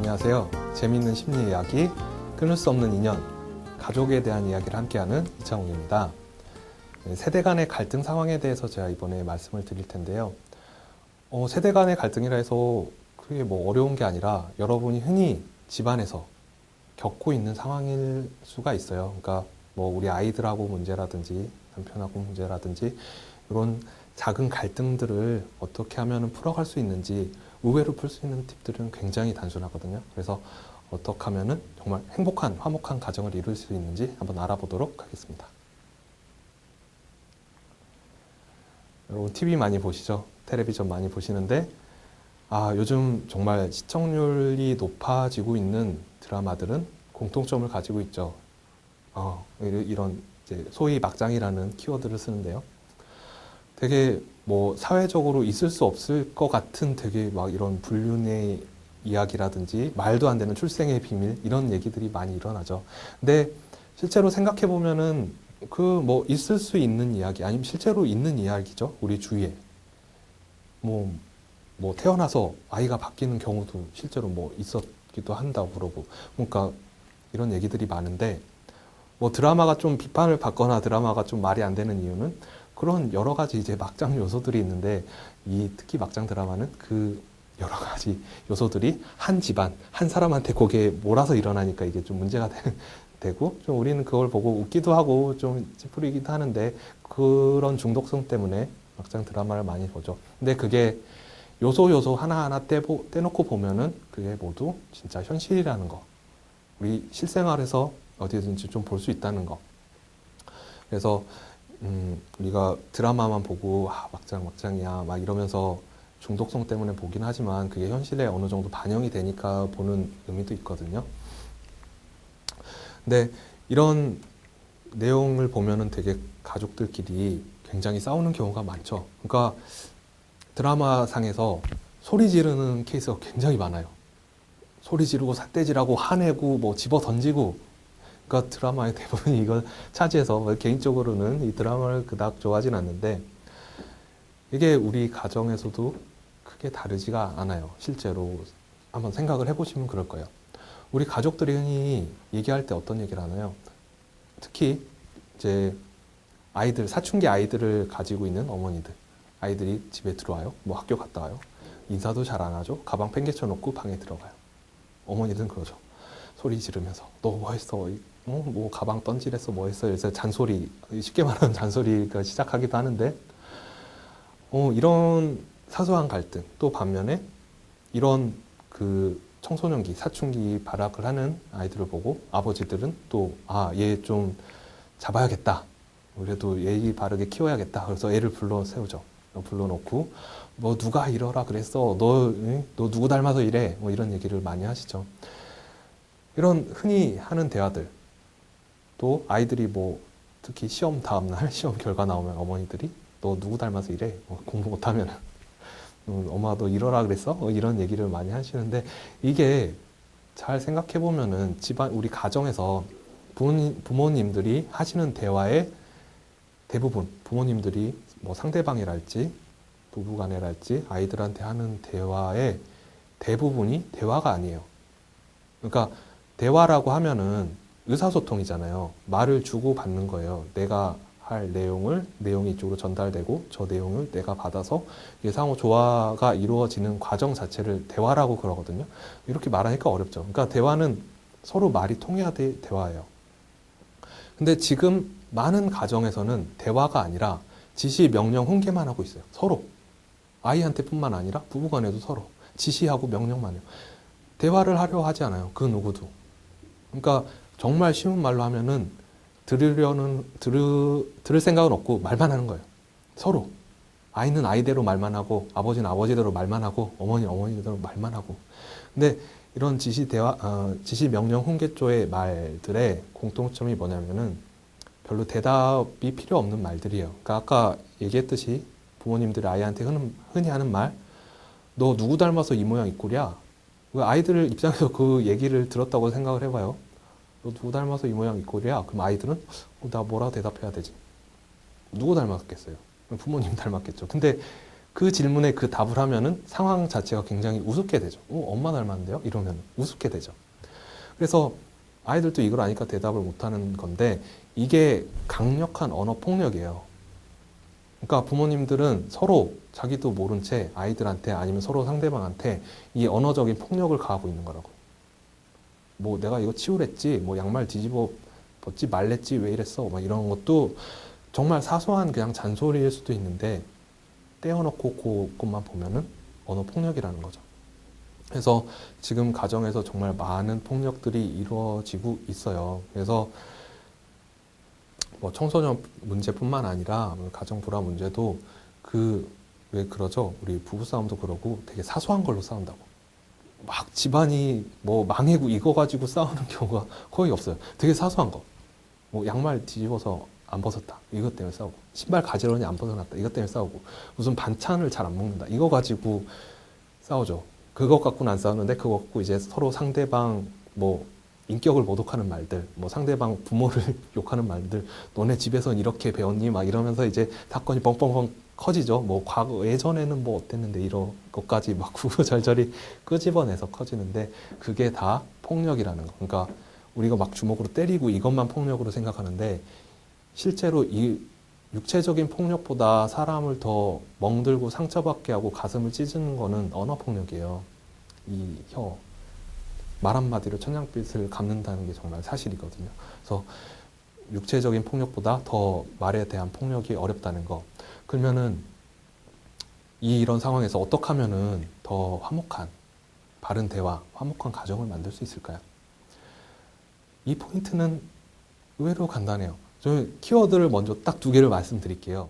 안녕하세요. 재미있는 심리 이야기, 끊을 수 없는 인연, 가족에 대한 이야기를 함께하는 이창욱입니다. 세대 간의 갈등 상황에 대해서 제가 이번에 말씀을 드릴 텐데요. 세대 간의 갈등이라 해서 그게 뭐 어려운 게 아니라 여러분이 흔히 집안에서 겪고 있는 상황일 수가 있어요. 그러니까 뭐 우리 아이들하고 문제라든지 남편하고 문제라든지 이런 작은 갈등들을 어떻게 하면 풀어갈 수 있는지 의외로 풀 수 있는 팁들은 굉장히 단순하거든요. 그래서 어떻게 하면 정말 행복한, 화목한 가정을 이룰 수 있는지 한번 알아보도록 하겠습니다. 여러분 TV 많이 보시죠? 텔레비전 많이 보시는데 요즘 정말 시청률이 높아지고 있는 드라마들은 공통점을 가지고 있죠. 이런 이제 소위 막장이라는 키워드를 쓰는데요. 되게 뭐 사회적으로 있을 수 없을 것 같은 되게 막 이런 불륜의 이야기라든지 말도 안 되는 출생의 비밀 이런 얘기들이 많이 일어나죠. 근데 실제로 생각해 보면은 그 뭐 있을 수 있는 이야기 아니면 실제로 있는 이야기죠. 우리 주위에 뭐 태어나서 아이가 바뀌는 경우도 실제로 뭐 있었기도 한다고 그러고 그러니까 이런 얘기들이 많은데 뭐 드라마가 좀 비판을 받거나 드라마가 좀 말이 안 되는 이유는 그런 여러 가지 이제 막장 요소들이 있는데 특히 막장 드라마는 그 여러 가지 요소들이 한 집안, 한 사람한테 거기에 몰아서 일어나니까 이게 좀 문제가 되고 좀 우리는 그걸 보고 웃기도 하고 좀 찌푸리기도 하는데 그런 중독성 때문에 막장 드라마를 많이 보죠. 근데 그게 요소 하나하나 떼놓고 보면은 그게 모두 진짜 현실이라는 거. 우리 실생활에서 어디든지 좀 볼 수 있다는 거. 그래서 우리가 드라마만 보고 막장이야 막 이러면서 중독성 때문에 보긴 하지만 그게 현실에 어느 정도 반영이 되니까 보는 의미도 있거든요. 근데 이런 내용을 보면은 되게 가족들끼리 굉장히 싸우는 경우가 많죠. 그러니까 드라마 상에서 소리 지르는 케이스가 굉장히 많아요. 소리 지르고 삿대질하고 화내고 뭐 집어 던지고 그러니까 드라마의 대부분이 이걸 차지해서 개인적으로는 이 드라마를 그닥 좋아하진 않는데 이게 우리 가정에서도 크게 다르지가 않아요. 실제로 한번 생각을 해보시면 그럴 거예요. 우리 가족들이 흔히 얘기할 때 어떤 얘기를 하나요? 특히 이제 아이들, 사춘기 아이들을 가지고 있는 어머니들 아이들이 집에 들어와요. 뭐 학교 갔다 와요. 인사도 잘 안 하죠. 가방 팽개쳐 놓고 방에 들어가요. 어머니들은 그러죠. 소리 지르면서 너 뭐 했어? 뭐 가방 던지랬어? 뭐 했어? 그래서 잔소리, 쉽게 말하면 잔소리가 시작하기도 하는데 이런 사소한 갈등 또 반면에 이런 그 청소년기, 사춘기 발악을 하는 아이들을 보고 아버지들은 또 얘 좀 잡아야겠다. 그래도 예의 바르게 키워야겠다. 그래서 애를 불러 세우죠. 불러놓고 뭐 누가 이러라 그랬어. 너 누구 닮아서 이래. 뭐 이런 얘기를 많이 하시죠. 이런 흔히 하는 대화들 또 아이들이 뭐 특히 시험 다음날 시험 결과 나오면 어머니들이 너 누구 닮아서 이래. 공부 못하면 엄마 너 이러라 그랬어. 이런 얘기를 많이 하시는데 이게 잘 생각해 보면은 집안 우리 가정에서 부모님들이 하시는 대화의 대부분 부모님들이 뭐 상대방이랄지 부부간에랄지 아이들한테 하는 대화의 대부분이 대화가 아니에요. 그러니까 대화라고 하면은 의사소통이잖아요. 말을 주고 받는 거예요. 내가 할 내용이 이쪽으로 전달되고 저 내용을 내가 받아서 상호 조화가 이루어지는 과정 자체를 대화라고 그러거든요. 이렇게 말하니까 어렵죠. 그러니까 대화는 서로 말이 통해야 될 대화예요. 근데 지금 많은 가정에서는 대화가 아니라 지시, 명령, 훈계만 하고 있어요. 서로. 아이한테 뿐만 아니라 부부간에도 서로. 지시하고 명령만 해요. 대화를 하려 하지 않아요. 그 누구도. 그러니까 정말 쉬운 말로 하면은 들을 생각은 없고 말만 하는 거예요. 서로. 아이는 아이대로 말만 하고 아버지는 아버지대로 말만 하고 어머니는 어머니대로 말만 하고. 근데 이런 지시 명령 훈계 쪽의 말들의 공통점이 뭐냐면은 별로 대답이 필요 없는 말들이에요. 그러니까 아까 얘기했듯이 부모님들이 아이한테 흔히 하는 말, 너 누구 닮아서 이 모양 이 꼴이야? 아이들 입장에서 그 얘기를 들었다고 생각을 해봐요. 너 누구 닮아서 이 모양 이 꼴이야? 그럼 아이들은 나 뭐라 대답해야 되지? 누구 닮았겠어요? 부모님 닮았겠죠. 근데 그 질문에 그 답을 하면은 상황 자체가 굉장히 우습게 되죠. 엄마 닮았는데요? 이러면 우습게 되죠. 그래서 아이들도 이걸 아니까 대답을 못하는 건데 이게 강력한 언어 폭력이에요. 그러니까 부모님들은 서로 자기도 모른 채 아이들한테 아니면 서로 상대방한테 이 언어적인 폭력을 가하고 있는 거라고. 뭐 내가 이거 치우랬지, 뭐 양말 뒤집어 벗지 말랬지, 왜 이랬어? 막 이런 것도 정말 사소한 그냥 잔소리일 수도 있는데 떼어놓고 그것만 보면은 언어 폭력이라는 거죠. 그래서 지금 가정에서 정말 많은 폭력들이 이루어지고 있어요. 그래서 뭐 청소년 문제뿐만 아니라 가정 불화 문제도 왜 그러죠? 우리 부부싸움도 그러고 되게 사소한 걸로 싸운다고. 막 집안이 뭐 망해고 이거 가지고 싸우는 경우가 거의 없어요. 되게 사소한 거. 뭐 양말 뒤집어서 안 벗었다. 이것 때문에 싸우고. 신발 가지런히 안 벗어놨다. 이것 때문에 싸우고. 무슨 반찬을 잘 안 먹는다. 이거 가지고 싸우죠. 그것 갖고는 안 싸우는데 그거 갖고 이제 서로 상대방 뭐 인격을 모독하는 말들, 뭐 상대방 부모를 욕하는 말들, 너네 집에선 이렇게 배웠니? 막 이러면서 이제 사건이 뻥뻥뻥 커지죠. 뭐 과거 예전에는 뭐 어땠는데 이런 것까지 막 구구절절히 끄집어내서 커지는데 그게 다 폭력이라는 거. 그러니까 우리가 막 주먹으로 때리고 이것만 폭력으로 생각하는데 실제로 이 육체적인 폭력보다 사람을 더 멍들고 상처받게 하고 가슴을 찢는 거는 언어 폭력이에요. 이 혀. 말 한마디로 천냥빚을 갚는다는 게 정말 사실이거든요. 그래서 육체적인 폭력보다 더 말에 대한 폭력이 어렵다는 거. 그러면은 이런 상황에서 어떻게 하면은 더 화목한, 바른 대화, 화목한 가정을 만들 수 있을까요? 이 포인트는 의외로 간단해요. 저는 키워드를 먼저 딱 2개를 말씀드릴게요.